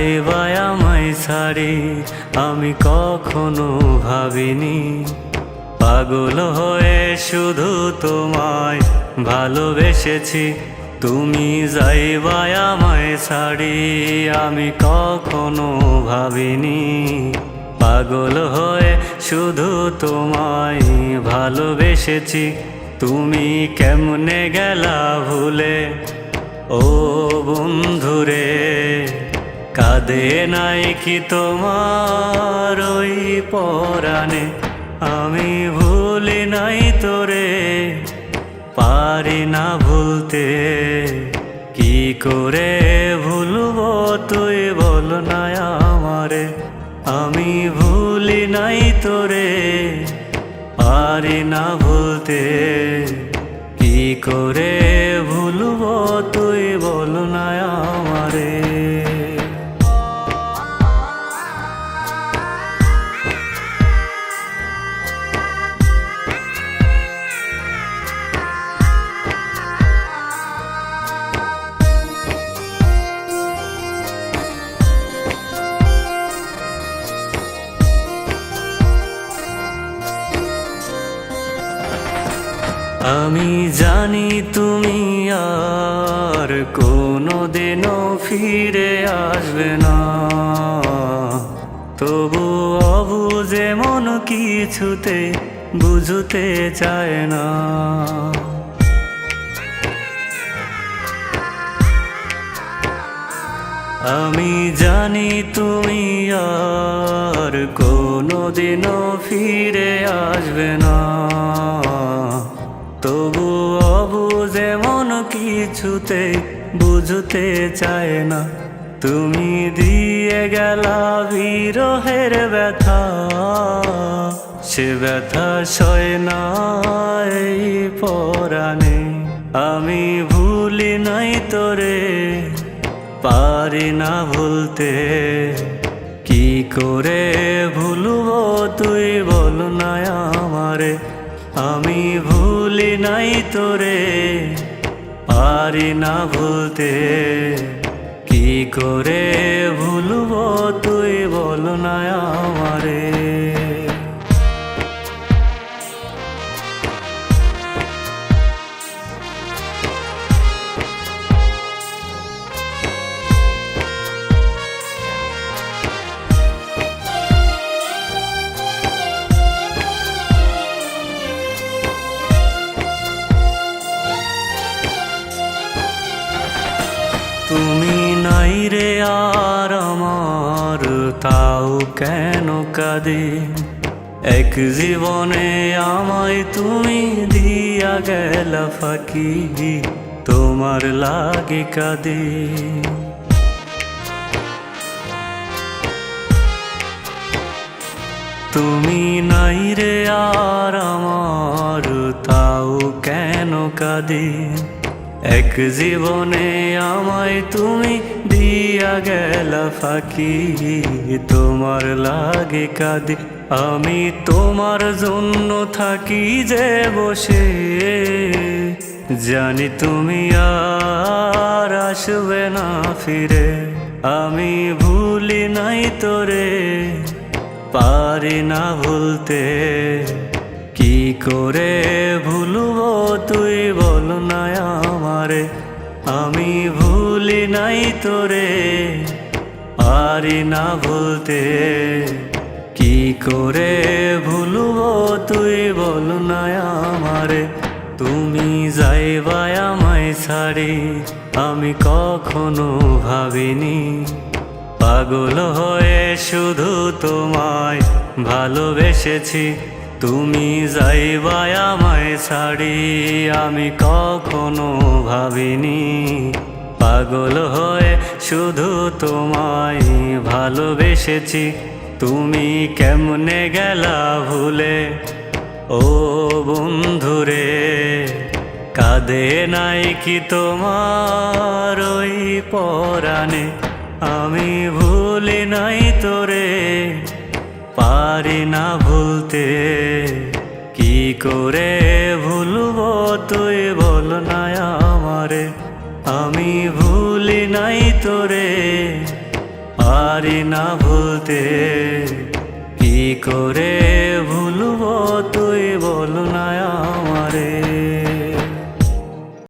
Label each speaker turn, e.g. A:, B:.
A: যাইবা আমায় ছাড়ি আমি কখনো ভাবিনি। পাগল হয়ে শুধু তোমায় ভালোবেসেছি, তুমি যাইবা আমায় ছাড়ি আমি কখনো ভাবিনি। পাগল হয়ে শুধু তোমায় ভালোবেসেছি, তুমি কেমনে গেলা ভুলে ও বন্ধুরে। কাঁদে নাই কি তোমার ওই পরাণে, আমি ভুলি নাই তোরে, পারি না ভুলতে। কি করে ভুলবো তুই বল না আমারে, আমি ভুলি নাই তোরে, পারি না ভুলতে। কি করে ভুলবো তুই বল না আমারে। আমি জানি তুমি আর কোনো দিনও ফিরে আসবে না, তবু অবুঝে মন কিছুতে বুঝতে চায় না। আমি জানি তুমি আর কোনো দিনও ফিরে আসবে না, তবু অবুঝে মন কিছুতে বুঝতে চায় না। তুমি দিয়ে গেলা বিরহের ব্যথা, সে ব্যথা সয় না এই পরাণে। আমি ভুলি নাই তোরে, পারি না ভুলতে। কি করে ভুলবো তুই বল না আমারে, আমি ভুলি নাই তোরে, পারি না ভুলতে। কি করে ভুলবো তুই বল না আমারে। তুমি নাই রে আর আমার, তাও কেন কাঁদে। এক জীবনে আমায় তুমি দিয়া গেলা ফাঁকি, তোমার লাগে কাঁদে। তুমি নাই রে আর আমার, তাও কেন কাঁদে। এক জীবনে আমায় তুমি দিয়া গেলা ফাঁকি, তোমার লাগে কাঁদি। আমি তোমার জন্য থাকি যে বসে, জানি তুমি আর আসবে না ফিরে। আমি ভুলি নাই তোরে, পারি না ভুলতে। কি করে ভুলবো তুই বল না আমারে, আমি ভুলি নাই তোরে, পারি না ভুলতে। কি করে ভুলবো তুই বল না আমারে। তুমি যাইবা আমায় ছাড়ি আমি কখনো ভাবিনি। পাগল হয়ে শুধু তোমায় ভালোবেসেছি, তুমি যাইবা আমায় ছাড়ি আমি কখনো ভাবিনি। পাগল হয়ে শুধু তোমায় ভালোবেসেছি, তুমি কেমনে গেলা ভুলে ও বন্ধুরে। কাঁদে নাই কি তোমার ওই পরাণে, আমি ভুলি নাই তোরে, পারি না ভুলতে। কি করে ভুলবো তুই বল না আমারে, আমি ভুলি নাই তোরে, পারি না ভুলতে, কি করে ভুলবো তুই।